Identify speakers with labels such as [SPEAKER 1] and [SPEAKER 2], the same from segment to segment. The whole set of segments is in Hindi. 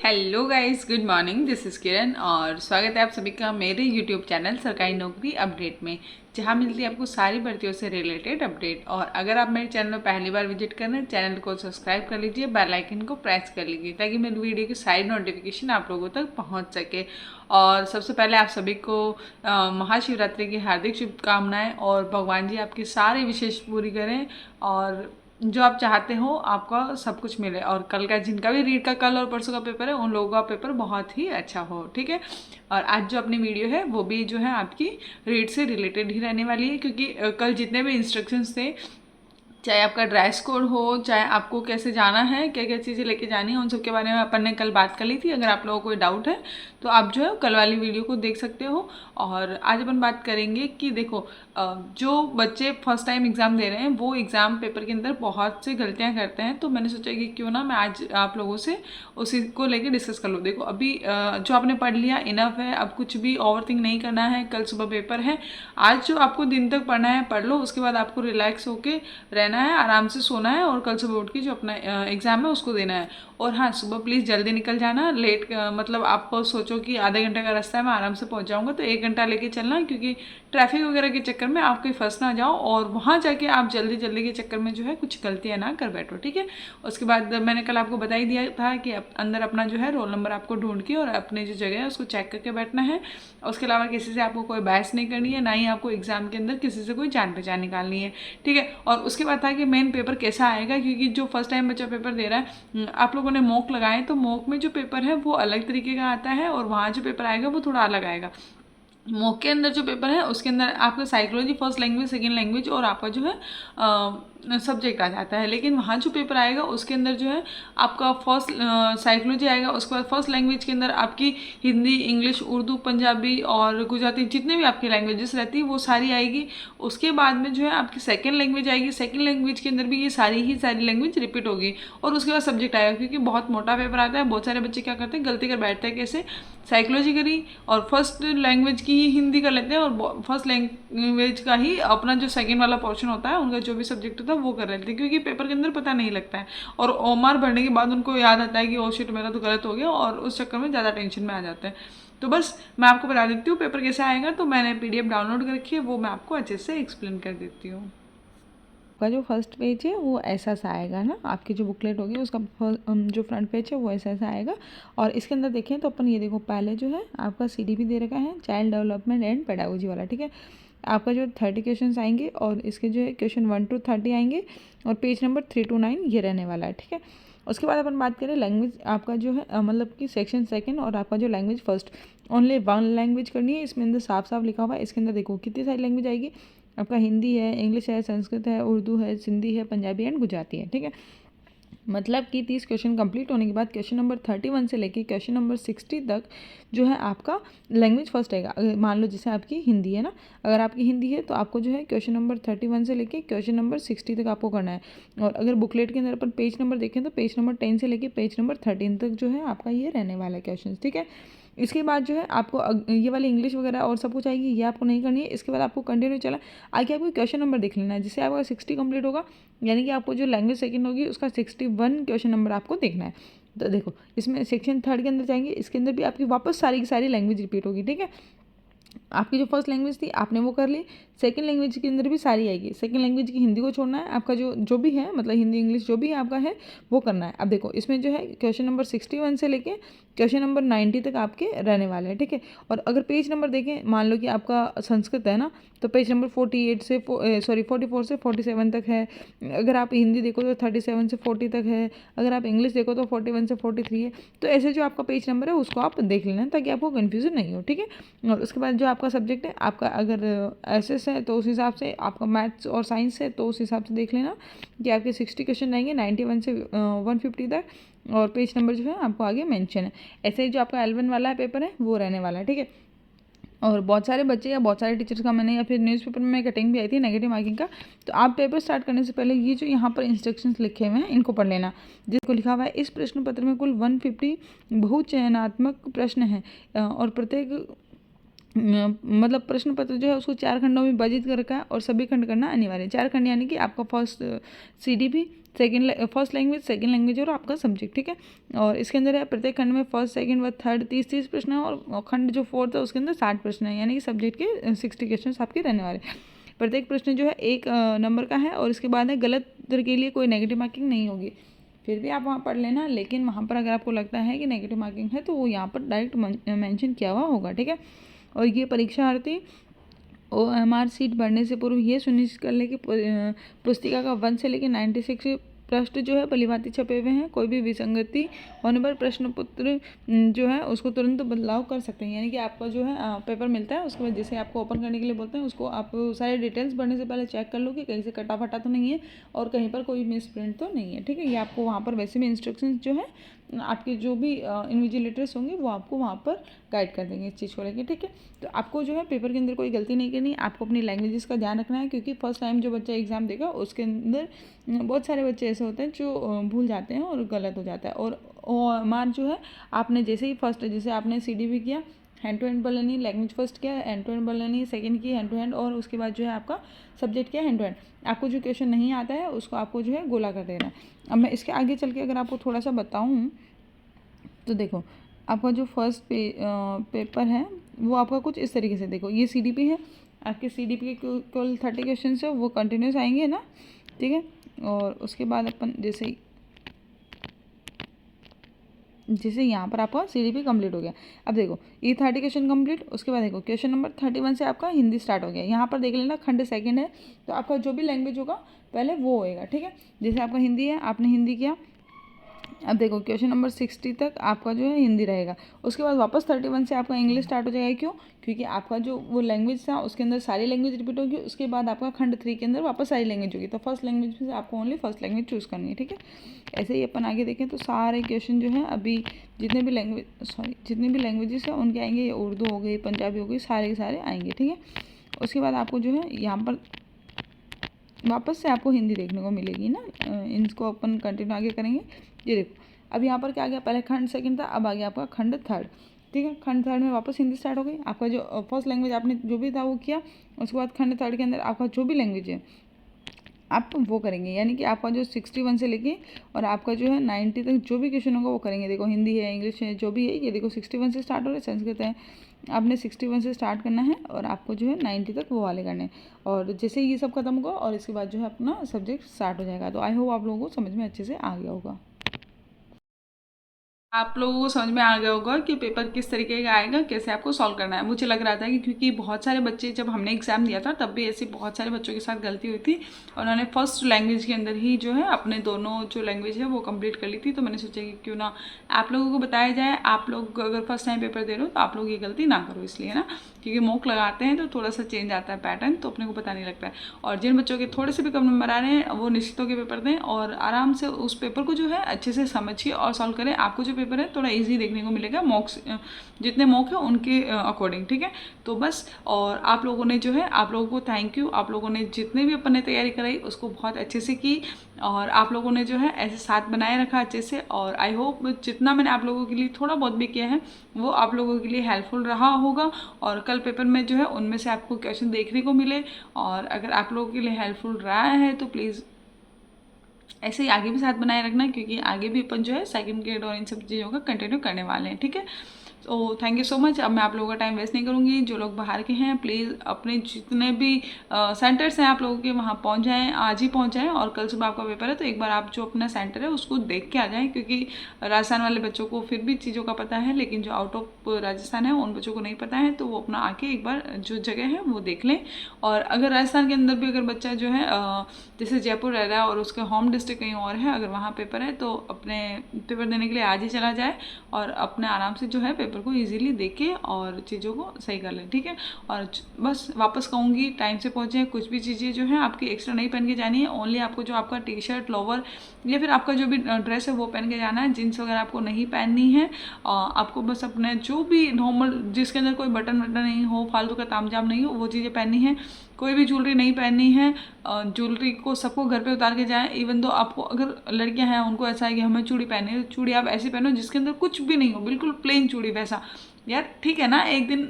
[SPEAKER 1] Hello guys, good morning. This is Kiran और स्वागत है आप सभी का मेरे यूट्यूब चैनल सरकारी नौकरी अपडेट में, जहां मिलती है आपको सारी भर्तियों से रिलेटेड अपडेट। और अगर आप मेरे चैनल में पहली बार विजिट कर रहे हैं, चैनल को सब्सक्राइब कर लीजिए, बेल आइकन को प्रेस कर लीजिए ताकि मेरी वीडियो की सारी नोटिफिकेशन आप लोगों तक पहुंच सके। और सबसे पहले आप सभी को महाशिवरात्रि की हार्दिक शुभकामनाएं और भगवान जी आपकी सारी विशेष पूरी करें और जो आप चाहते हो आपका सब कुछ मिले। और कल का जिनका भी रीड का कल और परसों का पेपर है उन लोगों का पेपर बहुत ही अच्छा हो, ठीक है। और आज जो अपनी वीडियो है वो भी जो है आपकी रीड से रिलेटेड ही रहने वाली है, क्योंकि कल जितने भी इंस्ट्रक्शंस थे, चाहे आपका ड्रेस कोड हो, चाहे आपको कैसे जाना है, क्या क्या चीज़ें लेके जानी है, उन सब के बारे में अपन ने कल बात कर ली थी। अगर आप लोगों को कोई डाउट है तो आप जो है कल वाली वीडियो को देख सकते हो। और आज अपन बात करेंगे कि देखो, जो बच्चे फर्स्ट टाइम एग्ज़ाम दे रहे हैं वो एग्ज़ाम पेपर के अंदर बहुत सी गलतियां करते हैं, तो मैंने सोचा कि क्यों ना मैं आज आप लोगों से उसी को लेके डिस्कस कर लूँ। देखो अभी जो आपने पढ़ लिया इनफ है, अब कुछ भी ओवर थिंक नहीं करना है। कल सुबह पेपर है, आज जो आपको दिन तक पढ़ना है पढ़ लो, उसके बाद आपको रिलैक्स होके रहना है, आराम से सोना है और कल सुबह उठ के जो अपना एग्ज़ाम है उसको देना है। और हाँ, सुबह प्लीज़ जल्दी निकल जाना। लेट मतलब आप सोचो कि आधे घंटे का रास्ता है, मैं आराम से पहुंच जाऊंगा, तो 1 घंटा लेके चलना, क्योंकि ट्रैफिक वगैरह के चक्कर में आप कहीं फंस ना जाओ और वहाँ जाके आप जल्दी जल्दी के चक्कर में जो है कुछ गलतियाँ ना कर बैठो, ठीक है। उसके बाद मैंने कल आपको बता ही दिया था कि अंदर अपना जो है रोल नंबर आपको ढूंढ के और अपनी जो जगह है उसको चेक करके बैठना है। उसके अलावा किसी से आपको कोई बहस नहीं करनी है, ना ही आपको एग्जाम के अंदर किसी से कोई जान पहचान निकालनी है, ठीक है। और उसके बाद था कि मेन पेपर कैसा आएगा, क्योंकि जो फर्स्ट टाइम बच्चा पेपर दे रहा है, आप लोगों ने मॉक लगाए तो मॉक में जो पेपर है वो अलग तरीके का आता है और वहाँ जो पेपर आएगा वो थोड़ा अलग आएगा। मॉक के अंदर जो पेपर है उसके अंदर आपका psychology first language, second language और आपका जो है सब्जेक्ट आ जाता है। लेकिन वहाँ जो पेपर आएगा उसके अंदर जो है आपका फर्स्ट साइकोलॉजी आएगा, उसके बाद फर्स्ट लैंग्वेज के अंदर आपकी हिंदी, इंग्लिश, उर्दू, पंजाबी और गुजराती, जितने भी आपकी लैंग्वेजेस रहती है वो सारी आएगी। उसके बाद में जो है आपकी सेकेंड लैंग्वेज आएगी, सेकेंड लैंग्वेज के अंदर भी ये सारी लैंग्वेज रिपीट होगी। और उसके बाद सब्जेक्ट आएगा, क्योंकि बहुत मोटा पेपर आता है। बहुत सारे बच्चे क्या करते हैं, गलती कर बैठते हैं, कैसे साइकोलॉजी करी और फर्स्ट लैंग्वेज की ही हिंदी कर लेते हैं और फर्स्ट लैंग्वेज का ही अपना जो सेकंड वाला पोर्शन होता है उनका जो भी सब्जेक्ट होता है वो कर लेते हैं, क्योंकि पेपर के अंदर पता नहीं लगता है। और ओमार भरने के बाद उनको याद आता है कि ओ शिट मेरा तो गलत हो गया, और उस चक्कर में ज़्यादा टेंशन में आ जाते हैं। तो बस मैं आपको बता देती हूँ पेपर कैसे आएगा। तो मैंने PDF डाउनलोड कर रखी है, वो मैं आपको अच्छे से एक्सप्लेन कर देती हूँ।
[SPEAKER 2] का जो फर्स्ट पेज है वो ऐसा सा आएगा ना, आपकी जो बुकलेट होगी उसका जो फ्रंट पेज है वो ऐसा ऐसा आएगा। और इसके अंदर देखें तो अपन ये देखो, पहले जो है आपका CDP दे रखा है, चाइल्ड डेवलपमेंट एंड पेडागोजी वाला, ठीक है। आपका जो 30 क्वेश्चन आएंगे और इसके जो है क्वेश्चन 1 to 30 आएंगे और पेज नंबर 3 to 9 ये रहने वाला है, ठीक है। उसके बाद अपन बात करें लैंग्वेज, आपका जो है मतलब कि सेक्शन सेकंड और आपका जो लैंग्वेज फर्स्ट, ओनली 1 लैंग्वेज करनी है। इसमें अंदर साफ साफ लिखा हुआ है, इसके अंदर देखो कितनी सारी लैंग्वेज आएगी। आपका हिंदी है, इंग्लिश है, संस्कृत है, उर्दू है, सिंधी है, पंजाबी एंड गुजराती है, ठीक है। मतलब कि 30 क्वेश्चन कंप्लीट होने के बाद क्वेश्चन नंबर 31 से लेके क्वेश्चन नंबर 60 तक जो है आपका लैंग्वेज फर्स्ट आएगा। अगर मान लो जैसे आपकी हिंदी है ना, अगर आपकी हिंदी है तो आपको जो है क्वेश्चन नंबर 31 से लेके क्वेश्चन नंबर 60 तक आपको करना है। और अगर बुकलेट के अंदर अपन पेज नंबर देखें तो पेज नंबर 10 से लेके पेज नंबर 13 तक जो है आपका ये रहने वाला है क्वेश्चन, ठीक है। इसके बाद जो है आपको ये वाली इंग्लिश वगैरह और सब कुछ आएगी, ये आपको नहीं करनी है। इसके बाद आपको कंटिन्यू चला आगे आपको क्वेश्चन नंबर देख लेना है, जिससे आपका 60 कंप्लीट होगा, यानी कि आपको जो लैंग्वेज सेकंड होगी उसका 61 क्वेश्चन नंबर आपको देखना है। तो देखो इसमें सेक्शन थर्ड के अंदर जाएंगे, इसके अंदर भी आपकी वापस सारी की सारी लैंग्वेज रिपीट होगी, ठीक है। आपकी जो फर्स्ट लैंग्वेज थी आपने वो कर ली, सेकंड लैंग्वेज के अंदर भी सारी आएगी। सेकंड लैंग्वेज की हिंदी को छोड़ना है, आपका जो भी है मतलब हिंदी इंग्लिश जो भी आपका है वो करना है। अब देखो इसमें जो है क्वेश्चन नंबर 61 से लेके क्वेश्चन नंबर 90 तक आपके रहने वाले हैं, ठीक है। और अगर पेज नंबर देखें, मान लो कि आपका संस्कृत है ना, तो पेज नंबर 44 से 47 तक है। अगर आप हिंदी देखो तो 37 से 40 तक है। अगर आप इंग्लिश देखो तो 41 से 43 है। तो ऐसे जो आपका पेज नंबर है उसको आप देख लेना ताकि आपको कन्फ्यूजन नहीं हो, ठीक है। और उसके बाद जो आपका सब्जेक्ट है, आपका अगर SS है तो उस हिसाब से, आपका मैथ्स और साइंस है तो उस हिसाब से देख लेना कि आपके 60 क्वेश्चन रहेंगे 91 से 150 तक, और पेज नंबर जो है आपको आगे मेंशन है। ऐसे ही जो आपका L1 वाला पेपर है वो रहने वाला है, ठीक है। और बहुत सारे बच्चे या बहुत सारे टीचर्स का मैंने या फिर न्यूज़पेपर में कटिंग भी आई थी नेगेटिव मार्किंग का। तो आप पेपर स्टार्ट करने से पहले ये जो यहाँ पर इंस्ट्रक्शंस लिखे हुए हैं इनको पढ़ लेना, जिसको लिखा हुआ है इस प्रश्न पत्र में कुल 150 बहुचयनात्मक प्रश्न हैं और प्रत्येक मतलब प्रश्न पत्र जो है उसको 4 खंडों में विभाजित कर रखा है और सभी खंड करना अनिवार्य है। 4 खंड यानी कि आपका first CDP, first language, second language और आपका सब्जेक्ट, ठीक है। और इसके अंदर है प्रत्येक खंड में फर्स्ट, सेकंड व थर्ड 30 प्रश्न है, और खंड जो फोर्थ है उसके अंदर 60 प्रश्न है, यानी कि सब्जेक्ट के 60 क्वेश्चन आपके रहने वाले। प्रत्येक प्रश्न जो है 1 नंबर का है, और इसके बाद है गलत उत्तर के लिए कोई नेगेटिव मार्किंग नहीं होगी। फिर भी आप वहाँ पढ़ लेना, लेकिन वहाँ पर अगर आपको लगता है कि नेगेटिव मार्किंग है तो वो यहाँ पर डायरेक्ट मेंशन किया हुआ होगा, ठीक है। और ये परीक्षार्थी OMR सीट भरने से पूर्व ये सुनिश्चित कर ले कि पुस्तिका का 1 से लेकर 96 प्रश्न जो है भलीभांति छपे हुए हैं। कोई भी विसंगति होने पर प्रश्न पत्र जो है उसको तुरंत बदलाव कर सकते हैं, यानी कि आपका जो है पेपर मिलता है उसके बाद जैसे आपको ओपन करने के लिए बोलते हैं, उसको आप सारे डिटेल्स भरने से पहले चेक कर लो कि कहीं से कटा फटा तो नहीं है और कहीं पर कोई मिस प्रिंट तो नहीं है, ठीक है। ये आपको वहाँ पर वैसे भी इंस्ट्रक्शंस जो है आपके जो भी इन्विजिलेटर्स होंगे वो आपको वहाँ पर गाइड कर देंगे इस चीज़ को लेकर, ठीक है। तो आपको जो है पेपर के अंदर कोई गलती नहीं करनी, आपको अपनी लैंग्वेजेस का ध्यान रखना है, क्योंकि फर्स्ट टाइम जो बच्चा एग्ज़ाम देगा उसके अंदर बहुत सारे बच्चे ऐसे होते हैं जो भूल जाते हैं और गलत हो जाता है। और OMR जो है आपने जैसे ही फर्स्ट, जैसे आपने CDP किया, हैंड टू हैंड पढ़ लेनी, लैंग्वेज फर्स्ट किया हैंड टू हैंड पढ़ लेनी, सेकंड की हैंड टू हैंड, और उसके बाद जो है आपका सब्जेक्ट किया हैंड टू हैंड। आपको जो क्वेश्चन नहीं आता है उसको आपको जो है गोला कर देना है। अब मैं इसके आगे चल के अगर आपको थोड़ा सा बताऊँ तो देखो, आपका जो फर्स्ट पेपर है वो आपका कुछ इस तरीके से, देखो ये CDP है, आपके CDP के कुल 30 क्वेश्चन है वो कंटिन्यूस आएंगे ना, ठीक है। और उसके बाद अपन जैसे यहाँ पर आपका CDP कंप्लीट हो गया। अब देखो ये 30 क्वेश्चन कंप्लीट, उसके बाद देखो क्वेश्चन नंबर 31 से आपका हिंदी स्टार्ट हो गया। यहाँ पर देख लेना खंड सेकंड है, तो आपका जो भी लैंग्वेज होगा पहले वो होएगा, ठीक है। जैसे आपका हिंदी है, आपने हिंदी किया, अब देखो क्वेश्चन नंबर 60 तक आपका जो है हिंदी रहेगा। उसके बाद वापस 31 से आपका इंग्लिश स्टार्ट हो जाएगा। क्यों? क्योंकि आपका जो वो लैंग्वेज था उसके अंदर सारी लैंग्वेज रिपीट होगी। उसके बाद आपका खंड 3 के अंदर वापस सारी लैंग्वेज होगी। तो फर्स्ट लैंग्वेज में से आपको ओनली फर्स्ट लैंग्वेज चूज़ करनी है, ठीक है। ऐसे ही अपन आगे देखें तो सारे क्वेश्चन जो है अभी जितने भी लैंग्वेजेस हैं उनके आएंगे, ये उर्दू हो गई, पंजाबी हो गई, सारे के सारे आएंगे, ठीक है। उसके बाद आपको जो है यहाँ पर वापस से आपको हिंदी देखने को मिलेगी ना। इनको अपन कंटिन्यू आगे करेंगे। ये देखो अब यहाँ पर क्या आ गया, पहले खंड सेकंड था, अब आ गया आपका खंड थर्ड, ठीक है। खंड थर्ड में वापस हिंदी स्टार्ट हो गई। आपका जो फर्स्ट लैंग्वेज आपने जो भी था वो किया, उसके बाद खंड थर्ड के अंदर आपका जो भी लैंग्वेज है आप वो करेंगे, यानी कि आपका जो 61 से लेके और आपका जो है 90 तक जो भी क्वेश्चन होगा वो करेंगे। देखो हिंदी है, इंग्लिश है, जो भी है, ये देखो 61 से स्टार्ट हो रहा है, संस्कृत है, आपने 61 से स्टार्ट करना है और आपको जो है 90 तक वो वाले करने हैं। और जैसे ये सब खत्म होगा और इसके बाद जो है अपना सब्जेक्ट स्टार्ट हो जाएगा। तो आई होप आप लोगों को समझ में अच्छे से आ गया होगा।
[SPEAKER 1] आप लोगों को समझ में आ गया होगा कि पेपर किस तरीके का आएगा, कैसे आपको सॉल्व करना है। मुझे लग रहा था कि क्योंकि बहुत सारे बच्चे, जब हमने एग्ज़ाम दिया था तब भी ऐसे बहुत सारे बच्चों के साथ गलती हुई थी और उन्होंने फर्स्ट लैंग्वेज के अंदर ही जो है अपने दोनों जो लैंग्वेज है वो कंप्लीट कर ली थी। तो मैंने सोचा कि क्यों ना आप लोगों को बताया जाए, आप लोग अगर फर्स्ट टाइम पेपर दे रहे हो तो आप लोग ये गलती ना करो, इसलिए ना, क्योंकि मॉक लगाते हैं तो थोड़ा सा चेंज आता है पैटर्न, तो अपने को पता नहीं लगता है। और जिन बच्चों के थोड़े से भी कम नंबर आ रहे हैं वो निश्चित होकर पेपर दें और आराम से उस पेपर को जो है अच्छे से समझिए और सॉल्व करें। आपको जो पेपर है थोड़ा ईजी देखने को मिलेगा, मॉक्स जितने मॉक है उनके अकॉर्डिंग, ठीक है। तो बस, और आप लोगों ने जो है, आप लोगों को थैंक यू, आप लोगों ने जितने भी अपन ने तैयारी कराई उसको बहुत अच्छे से की और आप लोगों ने जो है ऐसे साथ बनाए रखा अच्छे से। और आई होप जितना मैंने आप लोगों के लिए थोड़ा बहुत भी किया है वो आप लोगों के लिए हेल्पफुल रहा होगा और कल पेपर में जो है उनमें से आपको क्वेश्चन देखने को मिले। और अगर आप लोगों के लिए हेल्पफुल रहा है तो प्लीज़ ऐसे ही आगे भी साथ बनाए रखना, क्योंकि आगे भी अपन जो है सेकंड ग्रेड और इन सब चीज़ों का कंटिन्यू करने वाले हैं, ठीक है। तो थैंक यू सो मच। अब मैं आप लोगों का टाइम वेस्ट नहीं करूँगी। जो लोग बाहर के हैं प्लीज़ अपने जितने भी सेंटर्स हैं आप लोगों के वहाँ पहुँच जाएँ, आज ही पहुँच जाएँ। और कल सुबह आपका पेपर है तो एक बार आप जो अपना सेंटर है उसको देख के आ जाएँ, क्योंकि राजस्थान वाले बच्चों को फिर भी चीज़ों का पता है, लेकिन जो आउट ऑफ राजस्थान है उन बच्चों को नहीं पता है, तो वो अपना आके एक बार जो जगह है वो देख लें। और अगर राजस्थान के अंदर भी अगर बच्चा जो है जैसे जयपुर रह रहा है और उसका होम डिस्ट्रिक्ट कहीं और है, अगर वहाँ पेपर है तो अपने पेपर देने के लिए आज ही चला जाए और अपने आराम से जो है पेपर को इजीली देखे और चीज़ों को सही कर लें, ठीक है। और बस वापस कहूँगी टाइम से पहुँचे। कुछ भी चीज़ें जो है आपकी एक्स्ट्रा नहीं पहन के जानी है, ओनली आपको जो आपका टी शर्ट, लोवर या फिर आपका जो भी ड्रेस है वो पहन के जाना है। जीन्स वगैरह आपको नहीं पहननी है। आपको बस अपने जो भी नॉर्मल जिसके अंदर कोई बटन वटन नहीं हो, फालतू का तामझाम नहीं हो, वो चीज़ें पहननी है। कोई भी ज्वेलरी नहीं पहननी है। ज्वेलरी को सबको घर पे उतार के जाएं। इवन तो आपको अगर लड़कियां हैं उनको ऐसा है कि हमें चूड़ी पहनी है, तो चूड़ी आप ऐसी पहनो जिसके अंदर कुछ भी नहीं हो, बिल्कुल प्लेन चूड़ी। वैसा यार ठीक है ना, एक दिन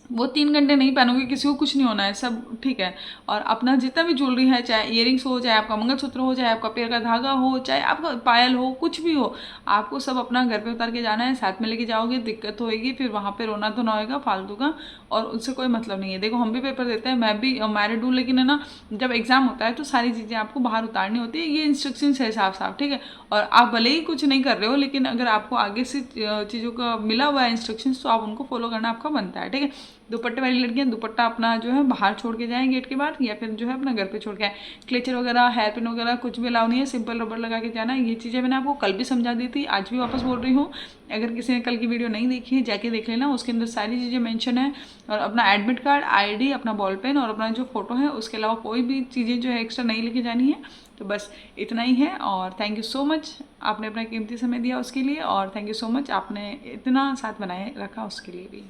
[SPEAKER 1] वो 3 घंटे नहीं पहनोगे, किसी को कुछ नहीं होना है, सब ठीक है। और अपना जितना भी ज्वेलरी है, चाहे इयरिंग्स हो, चाहे आपका मंगलसूत्र हो, चाहे आपका पैर का धागा हो, चाहे आपका पायल हो, कुछ भी हो, आपको सब अपना घर पे उतार के जाना है। साथ में लेके जाओगे दिक्कत होएगी, फिर वहाँ पे रोना धोना होएगा फालतू का, और उससे कोई मतलब नहीं है। देखो हम भी पेपर देते हैं, मैं भी मैरिड हूँ, लेकिन है ना जब एग्जाम होता है तो सारी चीज़ें आपको बाहर उतारनी होती है, ये इंस्ट्रक्शन है साफ साफ, ठीक है। और आप भले ही कुछ नहीं कर रहे हो, लेकिन अगर आपको आगे से चीज़ों का मिला हुआ है इंस्ट्रक्शन, तो आप उनको फॉलो करना आपका बनता है, ठीक है। दुपट्टे वाली लड़कियां दुपट्टा अपना जो है बाहर छोड़ के जाएं गेट के बाहर, या फिर जो है अपना घर पे छोड़ के आए। क्लेचर वगैरह, हेयर पिन वगैरह कुछ भी अलाउ नहीं है, सिंपल रबर लगा के जाना है। ये चीज़ें मैंने आपको कल भी समझा दी थी, आज भी वापस बोल रही हूँ। अगर किसी ने कल की वीडियो नहीं देखी है, जाके देख लेना, उसके अंदर सारी चीज़ें मेंशन है। और अपना एडमिट कार्ड, आईडी, अपना बॉल पेन और अपना जो फोटो है, उसके अलावा कोई भी चीज़ें जो है एक्स्ट्रा नहीं लेके जानी है। तो बस इतना ही है। और थैंक यू सो मच, आपने अपना कीमती समय दिया उसके लिए, और थैंक यू सो मच आपने इतना साथ बनाए रखा उसके लिए भी।